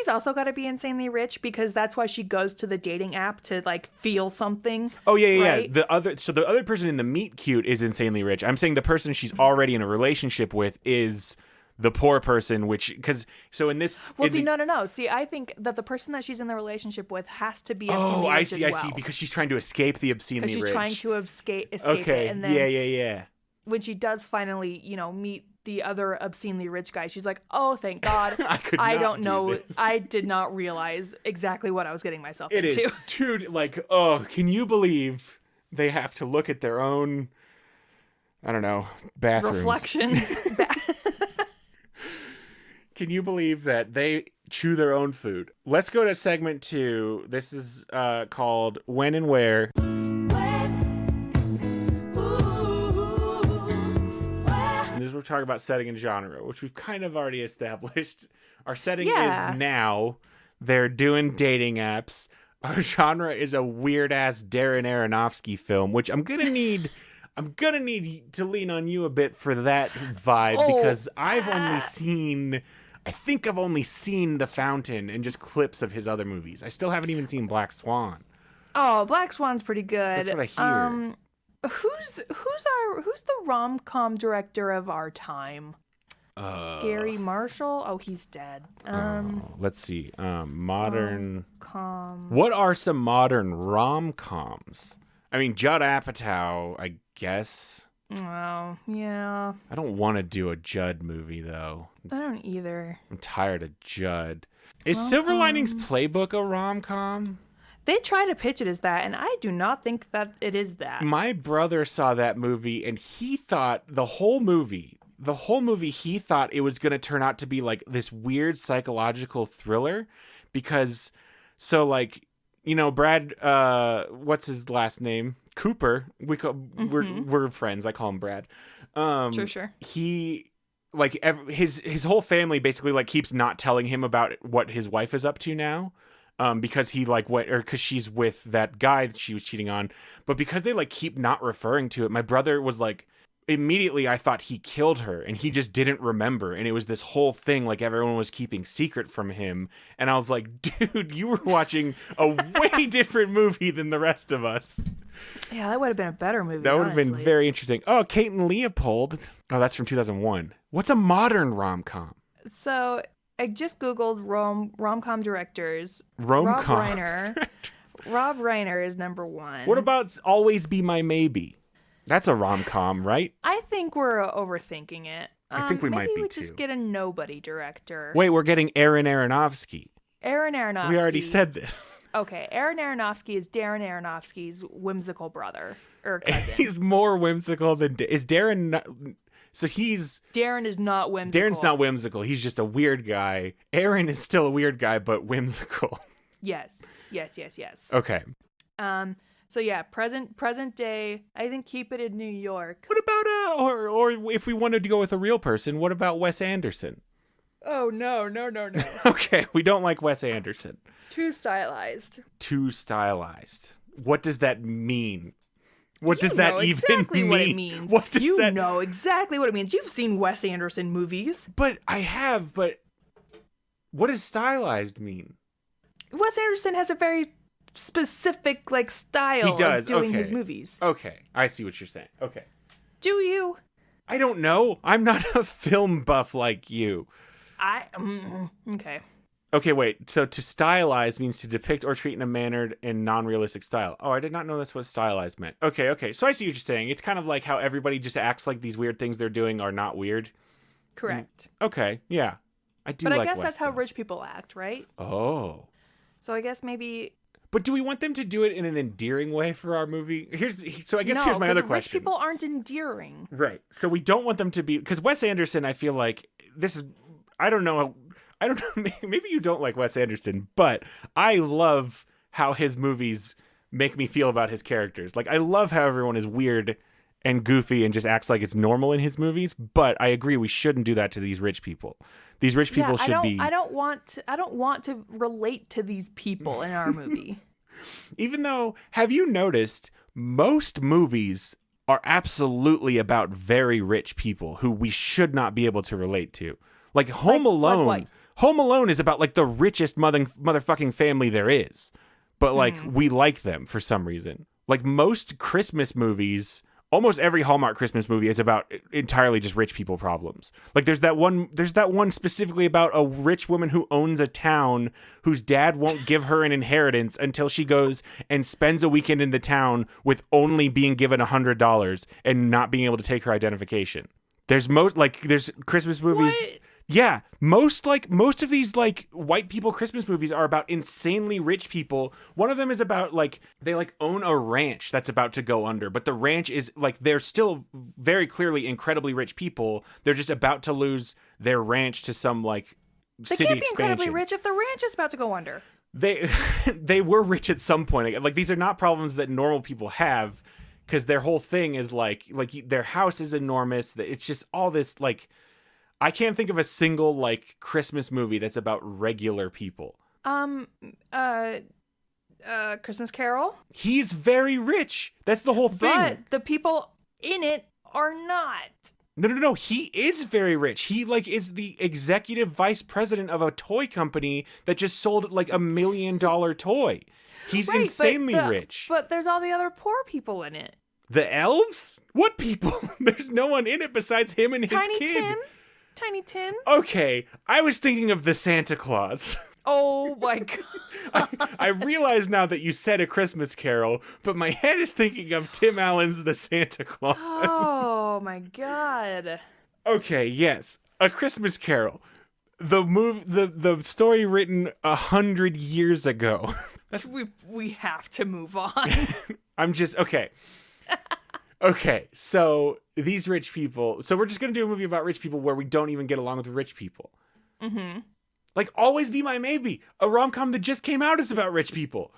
also got to be insanely rich, because that's why she goes to the dating app to like feel something. Oh yeah, right? yeah. The other person in the meet cute is insanely rich. I'm saying the person she's already in a relationship with is the poor person, no. See, I think that the person that she's in the relationship with has to be insanely rich as well. I see, because she's trying to escape the obscenely rich. Because she's trying to escape okay. it. And then yeah. When she does finally, meet the other obscenely rich guy, she's like, oh, thank God. I don't know. I did not realize exactly what I was getting myself into. It is, dude, like, oh, can you believe they have to look at their own, I don't know, bathrooms. Reflections. Can you believe that they chew their own food? Let's go to segment 2. This is called When and Where. And this is we're talking about setting and genre, which we've kind of already established. Our setting is now. They're doing dating apps. Our genre is a weird ass Darren Aronofsky film, which I'm gonna need to lean on you a bit for that vibe, because I've only seen The Fountain and just clips of his other movies. I still haven't even seen Black Swan. Oh, Black Swan's pretty good. That's what I hear. Who's the rom-com director of our time? Gary Marshall? Oh, he's dead. Let's see. Modern rom-com. What are some modern rom-coms? I mean, Judd Apatow, I guess. Oh, yeah. I don't want to do a Judd movie, though. I don't either. I'm tired of Judd. Is Silver Linings Playbook a rom-com? They try to pitch it as that, and I do not think that it is that. My brother saw that movie, and he thought the whole movie, he thought it was going to turn out to be like this weird psychological thriller, because, so like, Brad, what's his last name? Cooper. We're friends. I call him Brad. Sure. He, like, his whole family basically like keeps not telling him about what his wife is up to now. Because he like went, or because she's with that guy that she was cheating on, but because they like keep not referring to it, my brother was like, immediately I thought he killed her, and he just didn't remember, and it was this whole thing like everyone was keeping secret from him, and I was like, dude, you were watching a way different movie than the rest of us. Yeah, that would have been a better movie. That would have been very interesting. Oh, Kate and Leopold. Oh, that's from 2001. What's a modern rom-com? So I just Googled rom-com directors. Rom-com. Rob Reiner is number 1. What about Always Be My Maybe? That's a rom-com, right? I think we're overthinking it. I think we might be, maybe we too. just get a nobody director. Wait, we're getting Aaron Aronofsky. Aaron Aronofsky. We already said this. Okay, Aaron Aronofsky is Darren Aronofsky's whimsical brother or cousin. He's more whimsical than is Darren. Darren is not whimsical. Darren's not whimsical. He's just a weird guy. Aaron is still a weird guy, but whimsical. Yes. Okay. So yeah, present day. I think keep it in New York. What about or if we wanted to go with a real person, what about Wes Anderson? Oh no. Okay, we don't like Wes Anderson. Too stylized. What does that mean? What does that even exactly mean? What it means. What does you that... know exactly what it means. You've seen Wes Anderson movies. But I have, but what does stylized mean? Wes Anderson has a very specific style of doing his movies. Okay, I see what you're saying. Okay. Do you? I don't know. I'm not a film buff like you. Okay. Okay, wait. So to stylize means to depict or treat in a mannered and non-realistic style. Oh, I did not know that's what stylized meant. Okay. So I see what you're saying. It's kind of like how everybody just acts like these weird things they're doing are not weird. Correct. Okay, yeah. I do. But like I guess West, that's how though. rich people act, right? Oh. So I guess maybe. But do we want them to do it in an endearing way for our movie? Here's my other question. Rich people aren't endearing. Right. So we don't want them to be, because Wes Anderson, I feel like this is, I don't know, maybe you don't like Wes Anderson, but I love how his movies make me feel about his characters. Like, I love how everyone is weird and goofy and just acts like it's normal in his movies. But I agree, we shouldn't do that to these rich people. These rich people should be. I don't want to relate to these people in our movie. Even though, have you noticed most movies are absolutely about very rich people who we should not be able to relate to? Like Home Alone. Like Home Alone is about like the richest motherfucking family there is. But like we like them for some reason. Like most Christmas movies, almost every Hallmark Christmas movie is about entirely just rich people problems. Like there's that one specifically about a rich woman who owns a town whose dad won't give her an inheritance until she goes and spends a weekend in the town with only being given $100 and not being able to take her identification. There's Christmas movies. What? Yeah, most of these like white people Christmas movies are about insanely rich people. One of them is about like they like own a ranch that's about to go under, but the ranch is like they're still very clearly incredibly rich people. They're just about to lose their ranch to some like city expansion. They can't be incredibly rich if the ranch is about to go under. They were rich at some point. Like these are not problems that normal people have because their whole thing is like their house is enormous. It's just all this like. I can't think of a single like Christmas movie that's about regular people. Christmas Carol. He's very rich. That's the whole thing. But the people in it are not. No. He is very rich. He like is the executive vice president of a toy company that just sold like $1 million toy. He's insanely rich. But there's all the other poor people in it. The elves? What people? There's no one in it besides him and his kid. Tiny Tim? Okay, I was thinking of the Santa Claus. Oh my god. I realize now that you said A Christmas Carol, but my head is thinking of Tim Allen's The Santa Claus. Oh my god. Okay, yes, A Christmas Carol. The story written 100 years ago. We have to move on. I'm just okay. Okay, so these rich people. So we're just going to do a movie about rich people where we don't even get along with rich people. Mm-hmm. Like Always Be My Maybe, a rom-com that just came out is about rich people.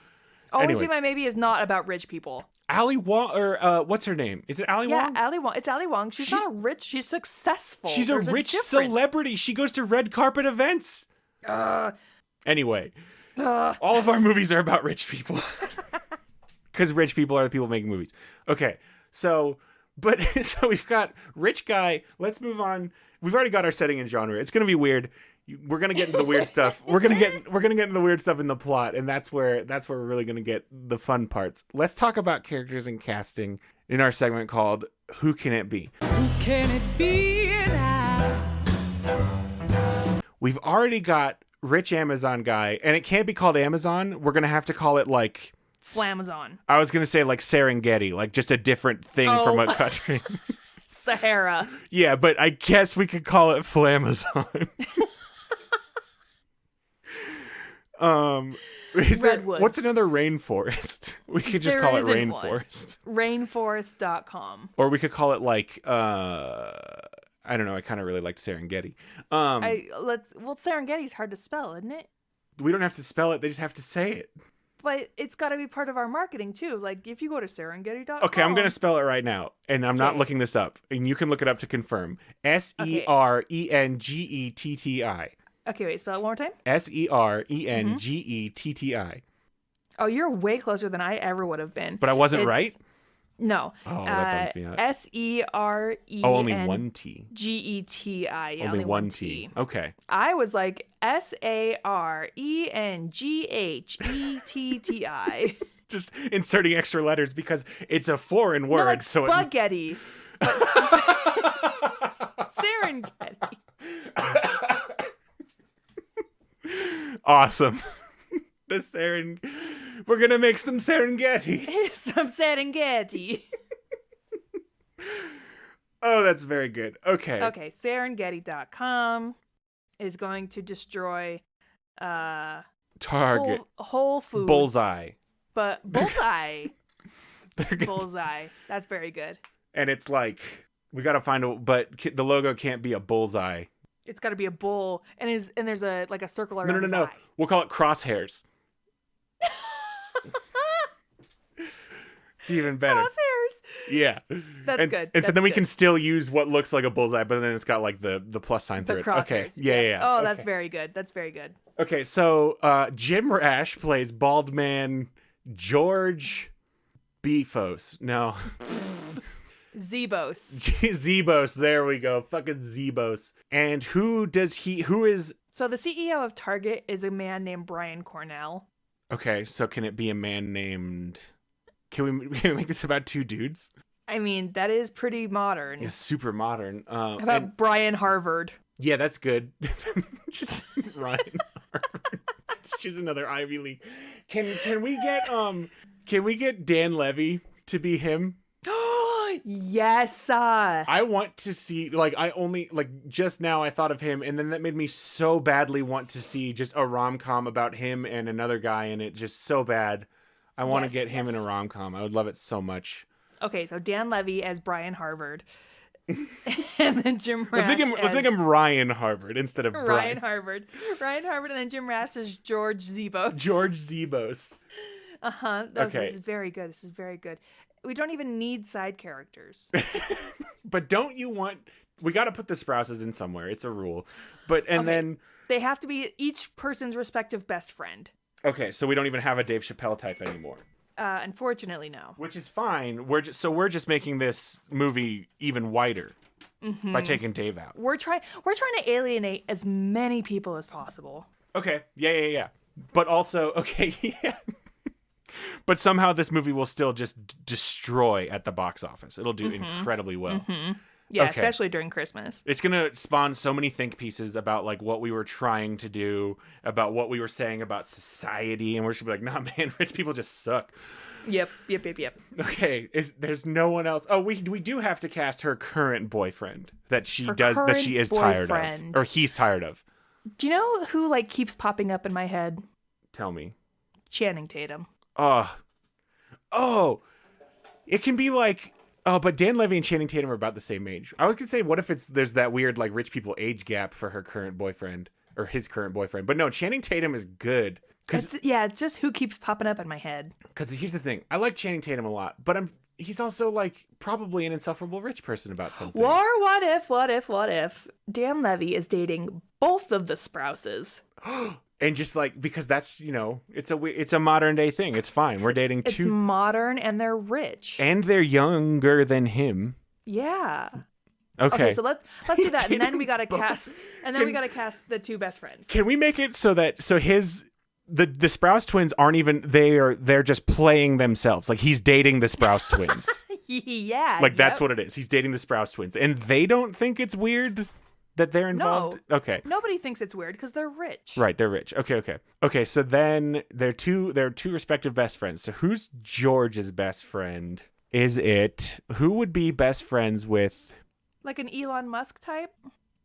Always Be My Maybe is not about rich people. Ali Wong, or what's her name? Is it Ali Wong? Yeah, Ali Wong. It's Ali Wong. She's not rich. She's successful. She's a rich celebrity. She goes to red carpet events. Anyway, all of our movies are about rich people. Because rich people are the people making movies. Okay. So we've got rich guy. Let's move on. We've already got our setting and genre. It's gonna be weird. We're gonna get into the weird stuff. We're gonna get into the weird stuff in the plot, and that's where we're really gonna get the fun parts. Let's talk about characters and casting in our segment called "Who Can It Be?" Who can it be now? We've already got rich Amazon guy, and it can't be called Amazon. We're gonna have to call it like. Flamazon. I was going to say like Serengeti, like just a different thing from a country. Sahara. Yeah, but I guess we could call it Flamazon. Redwoods. What's another rainforest? We could just call it Rainforest. Rainforest.com. Or we could call it like, I don't know. I kind of really liked Serengeti. Serengeti's hard to spell, isn't it? We don't have to spell it. They just have to say it. But it's got to be part of our marketing, too. Like, if you go to Serengeti.com. Okay, I'm going to spell it right now. And I'm not looking this up. And you can look it up to confirm. Serengetti. Okay, wait. Spell it one more time. Serengetti. Oh, you're way closer than I ever would have been. But I wasn't right? No. Oh, that bums me out. Serengeti. Oh, only one T. Geti. Yeah, only one T. Okay. I was like Serenghetti. Just inserting extra letters because it's a foreign word. No, like spaghetti. Serengeti. Awesome. We're gonna make some Serengeti. Some Serengeti. Oh, that's very good. Okay. Okay, Serengeti.com is going to destroy Target. Whole Foods. Bullseye. But Bullseye. Bullseye. That's very good. And it's like we gotta find but the logo can't be a bullseye. It's got to be a bull, and there's a circle around his eye. We'll call it crosshairs. It's even better. Crosshairs. Yeah. That's good. And so then we can still use what looks like a bullseye, but then it's got like the plus sign through it. Okay. Yeah. Oh, okay. that's very good. That's very good. Okay, so Jim Rash plays bald man George Beefos. No. Zebos. Zebos. There we go. Fucking Zebos. And who is... So the CEO of Target is a man named Brian Cornell. Okay, so can it be a man named... Can we make this about two dudes? I mean, that is pretty modern. It's super modern. How about Brian Harvard? Yeah, that's good. Just Ryan Harvard. Just choose another Ivy League. Can we get Dan Levy to be him? Yes. I want to see, just now I thought of him, and then that made me so badly want to see just a rom-com about him and another guy in it, just so bad. I want to get him in a rom-com. I would love it so much. Okay, so Dan Levy as Brian Harvard. And then Jim Rash. Let's make him Ryan Harvard instead of Brian. Ryan Harvard, and then Jim Rash is George Zebos. George Zebos. Okay. This is very good. We don't even need side characters. But don't you want... We got to put the Sprouses in somewhere. It's a rule. Then... They have to be each person's respective best friend. Okay, so we don't even have a Dave Chappelle type anymore. Unfortunately, no. Which is fine. We're just making this movie even whiter by taking Dave out. We're trying to alienate as many people as possible. Okay. Yeah. But also, okay, yeah. But somehow this movie will still just destroy at the box office. It'll do incredibly well. Yeah, okay. Especially during Christmas. It's going to spawn so many think pieces about like what we were trying to do, about what we were saying about society, and we're just going to be like, nah, man, rich people just suck. Yep. Okay, there's no one else. Oh, we do have to cast her current boyfriend that she is tired of, or he's tired of. Do you know who like keeps popping up in my head? Tell me. Channing Tatum. Oh, it can be like... Oh, but Dan Levy and Channing Tatum are about the same age. I was going to say, what if there's that weird, like, rich people age gap for her current boyfriend, or his current boyfriend. But no, Channing Tatum is good. It's just who keeps popping up in my head. Because here's the thing. I like Channing Tatum a lot, but he's also, like, probably an insufferable rich person about something. Or what if Dan Levy is dating both of the Sprouses? And just like, because that's, it's a modern day thing. It's fine. We're dating two. It's modern and they're rich. And they're younger than him. Yeah. Okay, so let's do that, and then we gotta cast, cast the two best friends. Can we make it so that the Sprouse twins aren't even they're just playing themselves? Like he's dating the Sprouse twins. Yeah. Like that's what it is. He's dating the Sprouse twins, and they don't think it's weird that they're involved? No. Okay. Nobody thinks it's weird because they're rich. Right, they're rich. Okay, so then they're two respective best friends. So who's George's best friend? Who would be best friends with... Like an Elon Musk type?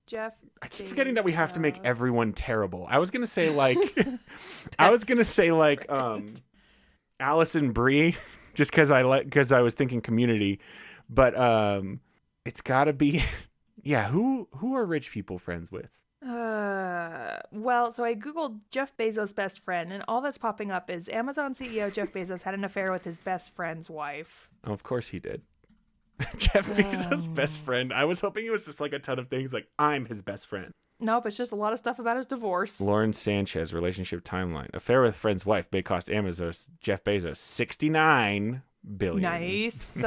Jeff I keep forgetting that we have to make everyone terrible. I was going to say like... Allison Brie, just because I was thinking Community. But it's got to be... Yeah, who are rich people friends with? Well, so I Googled Jeff Bezos' best friend, and all that's popping up is Amazon CEO Jeff Bezos had an affair with his best friend's wife. Oh, of course he did. Jeff Bezos' best friend. I was hoping it was just like a ton of things like, I'm his best friend. Nope, it's just a lot of stuff about his divorce. Lauren Sanchez, relationship timeline. Affair with friend's wife may cost Amazon Jeff Bezos $69 billion. Nice.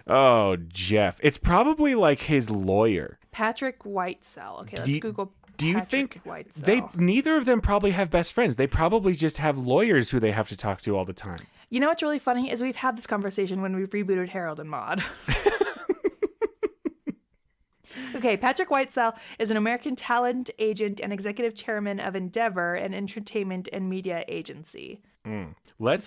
Oh, Jeff. It's probably like his lawyer. Patrick Whitesell. Okay, let's Google Do you think Whitesell. Neither of them probably have best friends? They probably just have lawyers who they have to talk to all the time. You know what's really funny is we've had this conversation when we rebooted Harold and Maude. Okay, Patrick Whitesell is an American talent agent and executive chairman of Endeavor, an entertainment and media agency. So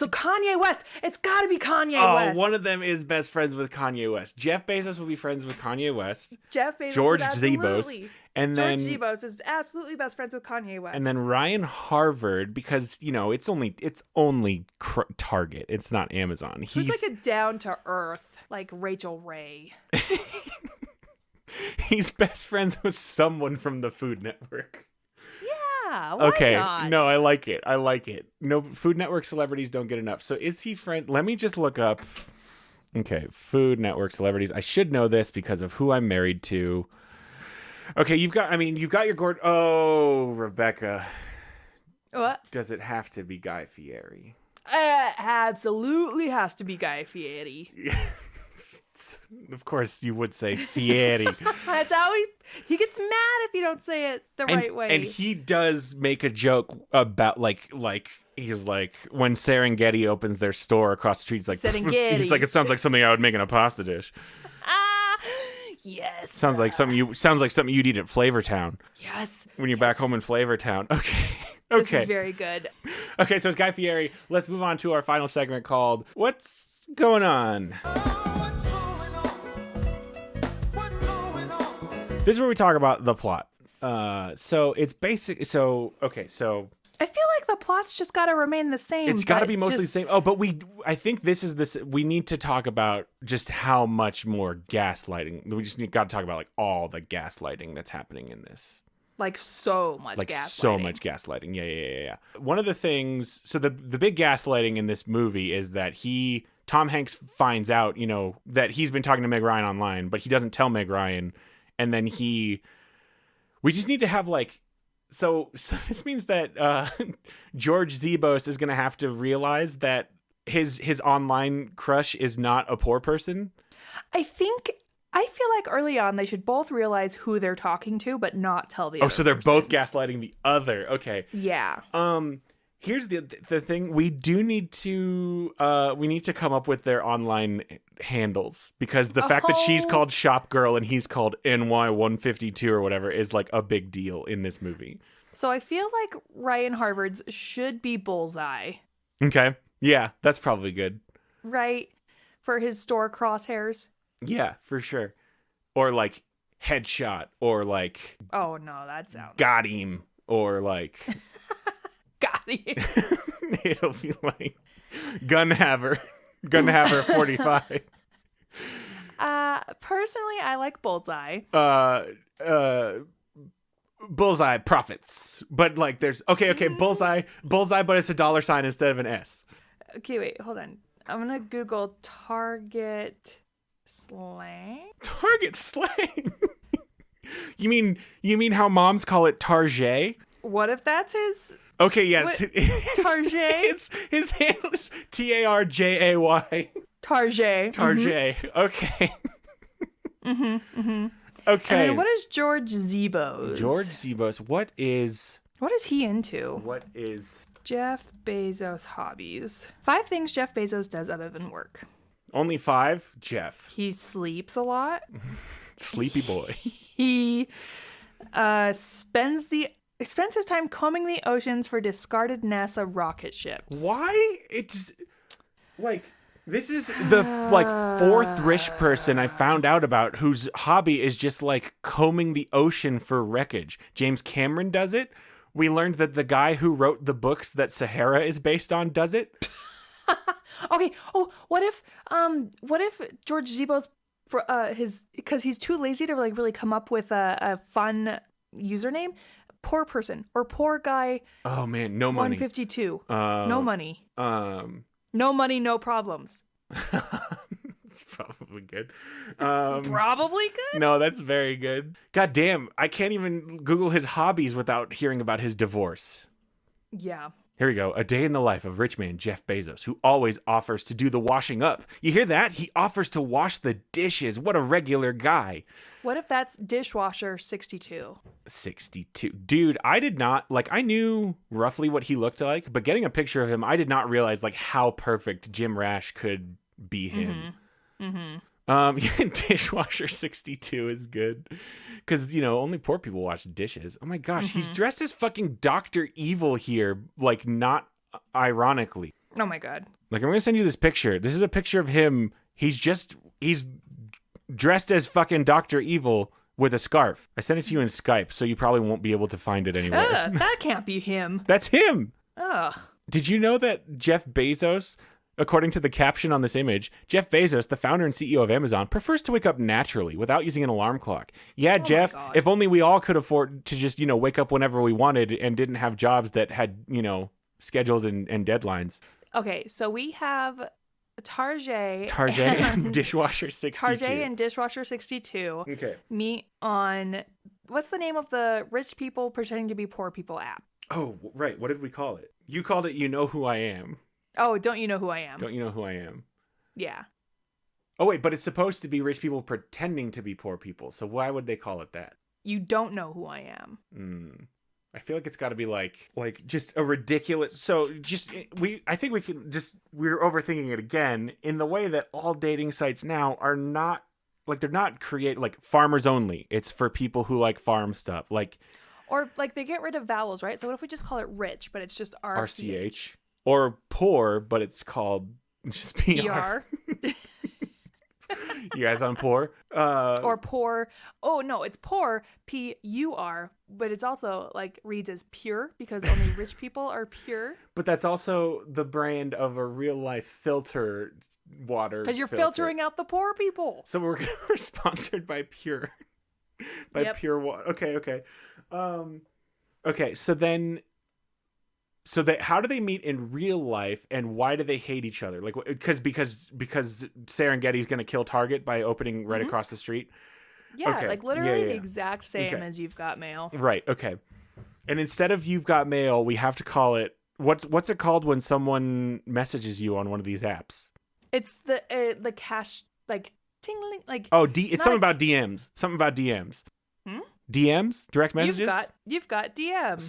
Kanye West. It's got to be Kanye West. Oh, one of them is best friends with Kanye West. Jeff Bezos will be friends with Kanye West. Jeff Bezos George Zebos. And then George Zebos is absolutely best friends with Kanye West. And then Ryan Harvard, because it's only Target. It's not Amazon. He's like a down to earth, like Rachel Ray. He's best friends with someone from the Food Network. Yeah, why not? No, I like it. No, Food Network celebrities don't get enough. So is he friend? Let me just look up Okay, Food Network celebrities. I should know this because of who I'm married to. Okay, you've got your Gordon. Oh, Rebecca. What? Does it have to be Guy Fieri? Absolutely has to be Guy Fieri. Of course, you would say Fieri. That's how he gets mad if you don't say it the right way. And he does make a joke about like he's like, when Serengeti opens their store across the street, he's like, Serengeti. He's like, it sounds like something I would make in a pasta dish. Yes. Sounds like something you'd eat at Flavortown. Yes. When you're back home in Flavortown. Okay. This is very good. Okay, so it's Guy Fieri. Let's move on to our final segment called What's Going On? This is where we talk about the plot. So it's basic. So I feel like the plot's just got to remain the same. it's got to be mostly the same. Oh, but I think we need to talk about just how much more gaslighting. We just got to talk about like all the gaslighting that's happening in this. Like so much gaslighting. Yeah. One of the things, so the big gaslighting in this movie is that Tom Hanks finds out, that he's been talking to Meg Ryan online, but he doesn't tell Meg Ryan. And then we just need to have so this means that George Zebos is going to have to realize that his online crush is not a poor person. I feel like early on they should both realize who they're talking to, but not tell the other so they're person. both gaslighting the other. Okay. Yeah. Here's the thing. We do need to come up with their online handles, because the fact that she's called Shop Girl and he's called NY152 or whatever is like a big deal in this movie. So I feel like Ryan Harvard's should be Bullseye. Okay. Yeah, that's probably good. Right? For his store crosshairs. Yeah, for sure. Or like Headshot, or like oh no, that sounds Got Him, or like Got Him. It'll be like Gunhaver 45. Personally, I like Bullseye. Bullseye Profits, but like there's okay, Bullseye, but it's a $sign instead of an S. Okay, wait, hold on. I'm gonna Google Target slang. Target slang. You mean how moms call it Target? What if that's his? Okay, yes. Target. His handle is TARJAY. Target. Target. Mm-hmm. Okay. Okay. And then what is George Zebos? George Zebos. What is he into? What is Jeff Bezos' hobbies? 5 things Jeff Bezos does other than work. Only 5? Jeff. He sleeps a lot. Sleepy boy. He spends his time combing the oceans for discarded NASA rocket ships. Why? It's like, this is the 4th rich person I found out about whose hobby is just like combing the ocean for wreckage. James Cameron does it. We learned that the guy who wrote the books that Sahara is based on does it. Okay. Oh, what if George Zebos, because he's too lazy to like really come up with a fun username. Poor person or poor guy. Oh man, no money. 152. No money. No money, no problems. That's probably good. Probably good? No, that's very good. God damn, I can't even Google his hobbies without hearing about his divorce. Yeah. Here we go. A day in the life of rich man Jeff Bezos, who always offers to do the washing up. You hear that? He offers to wash the dishes. What a regular guy. What if that's dishwasher 62? 62. Dude, I did not, I knew roughly what he looked like, but getting a picture of him, I did not realize, how perfect Jim Rash could be him. Yeah, dishwasher 62 is good. Because, only poor people wash dishes. Oh my gosh, he's dressed as fucking Dr. Evil here, not ironically. Oh my God. I'm going to send you this picture. This is a picture of him. He's dressed as fucking Dr. Evil with a scarf. I sent it to you in Skype, so you probably won't be able to find it anywhere. That can't be him. That's him. Ugh. Did you know that Jeff Bezos, according to the caption on this image, Jeff Bezos, the founder and CEO of Amazon, prefers to wake up naturally without using an alarm clock? Yeah, Jeff, if only we all could afford to just, wake up whenever we wanted and didn't have jobs that had, schedules and deadlines. Okay, so we have Tarjay and Dishwasher 62. Tarjay and Dishwasher 62 Okay. meet on, what's the name of the rich people pretending to be poor people app? Oh, right. What did we call it? You called it You Know Who I Am. Oh, Don't You Know Who I Am? Don't You Know Who I Am? Yeah. Oh, wait, but it's supposed to be rich people pretending to be poor people. So why would they call it that? You Don't Know Who I Am. I feel like it's got to be like just a ridiculous. So I think we're overthinking it again in the way that all dating sites now are not, like, they're not like farmers only. It's for people who like farm stuff. Like, or like they get rid of vowels, right? So what if we just call it rich, but it's just RCH? Or poor, but it's called just PR. You guys on poor? Or poor. Oh, no, it's poor, PUR, but it's also like reads as pure because only rich people are pure. But that's also the brand of a real life filter water. Because you're filtering out the poor people. So we're sponsored by Pure. Pure water. Okay. Okay, so then... So how do they meet in real life, and why do they hate each other? Like, because Serengeti's going to kill Target by opening right across the street? Yeah, okay. like literally the exact same as You've Got Mail. Right, okay. And instead of You've Got Mail, we have to call it... What's it called when someone messages you on one of these apps? It's the cash, like, tingling, like... Oh, it's something about DMs. Something about DMs. DMs? Direct messages? You've got DMs.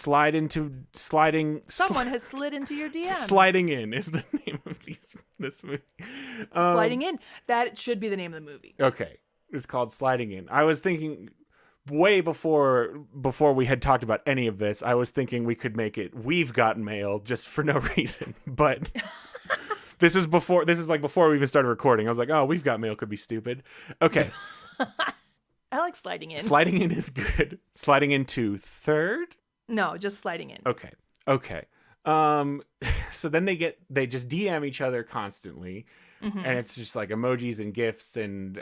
Sliding. Someone has slid into your DMs. Sliding In is the name of this movie. Sliding In. That should be the name of the movie. Okay. It's called Sliding In. I was thinking way before we had talked about any of this, I was thinking we could make it We've Got Mail just for no reason. But this is before we even started recording. I was like, oh, We've Got Mail could be stupid. Okay. I like Sliding In. Sliding In is good. Sliding into third? No, just Sliding In. Okay. So then they just DM each other constantly, and it's just like emojis and GIFs and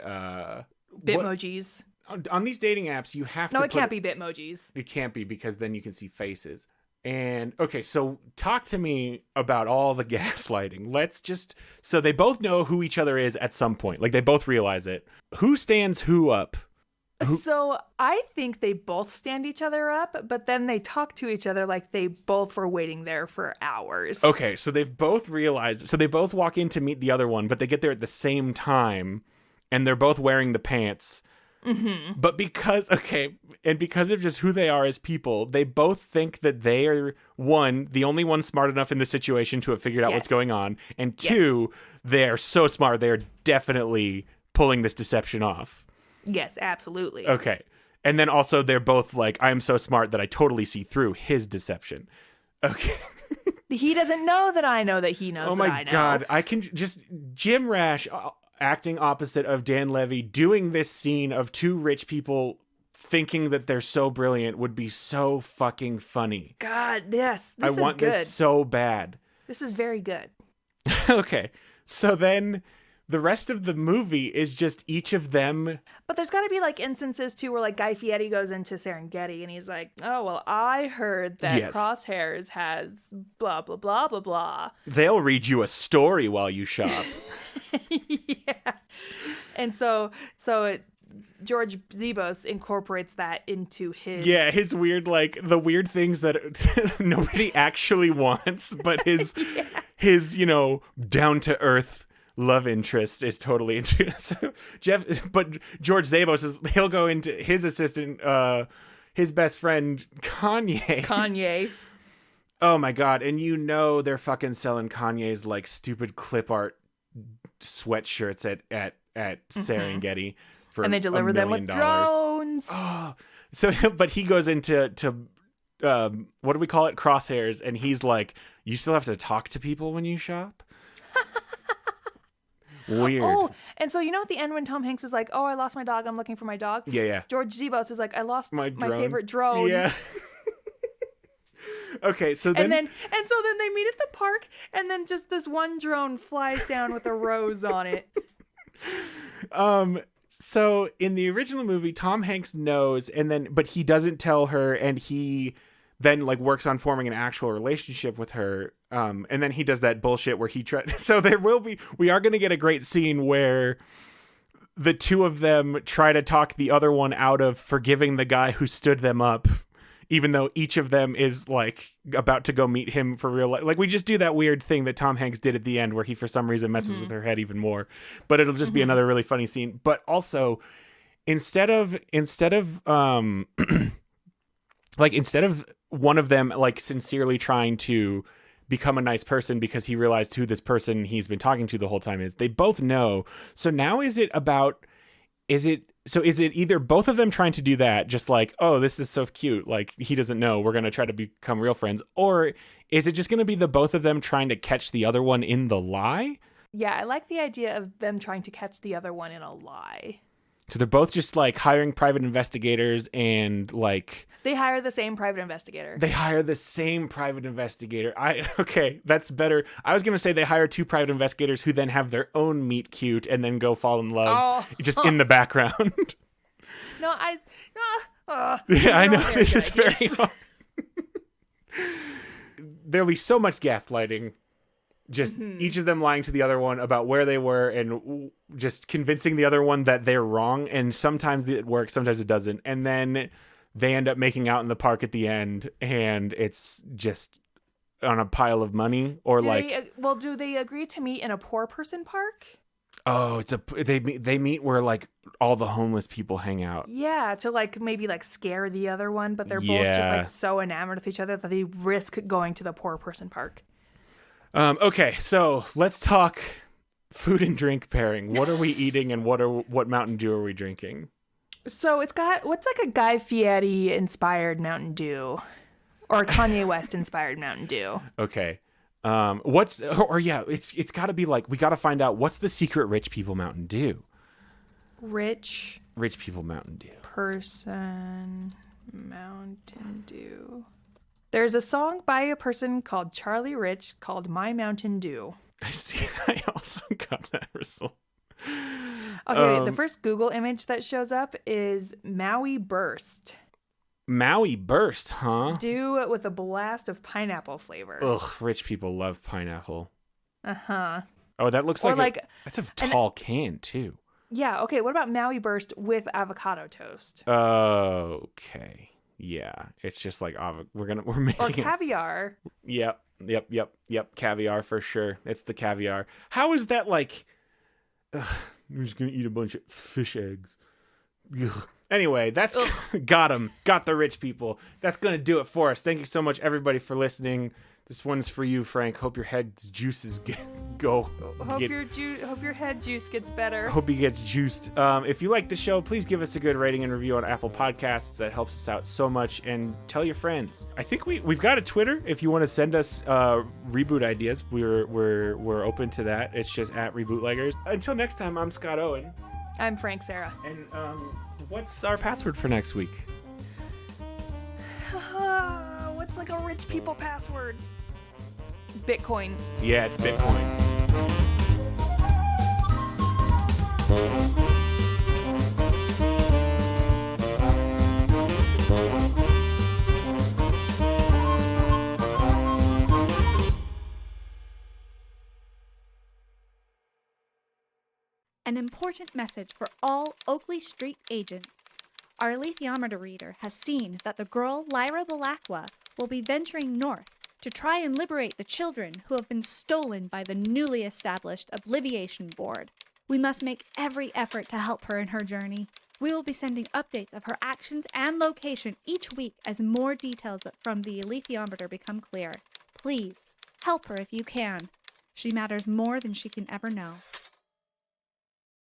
Bitmojis. On these dating apps, you have to. No, it can't be Bitmojis. It can't be, because then you can see faces. And okay, so talk to me about all the gaslighting. So they both know who each other is at some point. Like, they both realize it. Who stands who up? So I think they both stand each other up, but then they talk to each other like they both were waiting there for hours. Okay, so they've both realized. So they both walk in to meet the other one, but they get there at the same time, and they're both wearing the pants. Mm-hmm. But because of just who they are as people, they both think that they are, one, the only one smart enough in the situation to have figured out what's going on, and two, they are so smart, they are definitely pulling this deception off. Yes, absolutely. Okay. And then also they're both like, I'm so smart that I totally see through his deception. Okay. He doesn't know that I know that he knows that I know. Oh my God. I can just... Jim Rash acting opposite of Dan Levy doing this scene of two rich people thinking that they're so brilliant would be so fucking funny. God, yes. This is good. I want this so bad. This is very good. Okay. So then... The rest of the movie is just each of them. But there's got to be like instances too where like Guy Fieri goes into Serengeti and he's like, oh, well, I heard that Crosshairs has blah, blah, blah, blah, blah. They'll read you a story while you shop. Yeah. And so George Zebos incorporates that into his... Yeah, his weird, like, the weird things that nobody actually wants, but his, down-to-earth love interest is totally into it. So but George Zabos he'll go into his assistant, his best friend Kanye. Oh my God! And they're fucking selling Kanye's like stupid clip art sweatshirts at Serengeti for, and they deliver them with drones. Oh, but he goes into what do we call it? Crosshairs, and he's like, you still have to talk to people when you shop. Weird. Oh, and so at the end when Tom Hanks is like, oh, I lost my dog, I'm looking for my dog. Yeah. George Zebos is like, I lost my favorite drone. Yeah. Okay, so then... And so then they meet at the park, and then just this one drone flies down with a rose on it. So in the original movie, Tom Hanks knows, but he doesn't tell her, and he then like works on forming an actual relationship with her. And then he does that bullshit where he tries. So we are going to get a great scene where the two of them try to talk the other one out of forgiving the guy who stood them up, even though each of them is like about to go meet him for real life. Like we just do that weird thing that Tom Hanks did at the end where he for some reason messes with her head even more, but it'll just be another really funny scene. But also instead of instead of one of them like sincerely trying to become a nice person because he realized who this person he's been talking to the whole time is, they both know. So now is it either both of them trying to do that, just like, oh, this is so cute, like he doesn't know, we're going to try to become real friends, or is it just going to be the both of them trying to catch the other one in the lie? Yeah, I like the idea of them trying to catch the other one in a lie. So they're both just like hiring private investigators and like... They hire the same private investigator. Okay, that's better. I was going to say they hire two private investigators who then have their own meet cute and then go fall in love just in the background. I know. This is very hard. There'll be so much gaslighting. Just each of them lying to the other one about where they were and just convincing the other one that they're wrong. And sometimes it works, sometimes it doesn't. And then they end up making out in the park at the end, and it's just on a pile of money. Or do they agree to meet in a poor person park? Oh, they meet where like all the homeless people hang out. Yeah, to like maybe like scare the other one, but they're both just like so enamored with each other that they risk going to the poor person park. Okay, so let's talk food and drink pairing. What are we eating and what Mountain Dew are we drinking? So it's got, what's like a Guy Fieri inspired Mountain Dew or Kanye West inspired Mountain Dew? Okay. It's got to be like, we got to find out what's the secret rich people Mountain Dew. Rich people Mountain Dew. Person Mountain Dew. There's a song by a person called Charlie Rich called My Mountain Dew. I see. I also got that result. Okay, the first Google image that shows up is Maui Burst. Maui Burst, huh? Dew with a blast of pineapple flavor. Ugh, rich people love pineapple. Uh-huh. Oh, that looks that's a tall can, too. Yeah, okay, what about Maui Burst with avocado toast? Okay. Yeah, it's just like we're making or caviar. Yep. Caviar for sure. It's the caviar. How is that like? I'm just gonna eat a bunch of fish eggs. Ugh. Anyway, that's got the rich people. That's gonna do it for us. Thank you so much, everybody, for listening. This one's for you, Frank. Hope your head's juices go. Hope your head juice gets better. Hope he gets juiced. If you like the show, please give us a good rating and review on Apple Podcasts. That helps us out so much. And tell your friends. I think we've got a Twitter. If you want to send us reboot ideas, we're open to that. It's just at Rebootleggers. Until next time, I'm Scott Owen. I'm Frank Sarah. And what's our password for next week? What's like a rich people password? Bitcoin. Yeah, it's Bitcoin. An important message for all Oakley Street agents. Our alethiometer reader has seen that the girl Lyra Balakwa will be venturing north to try and liberate the children who have been stolen by the newly established Obliviation Board. We must make every effort to help her in her journey. We will be sending updates of her actions and location each week as more details from the alethiometer become clear. Please, help her if you can. She matters more than she can ever know.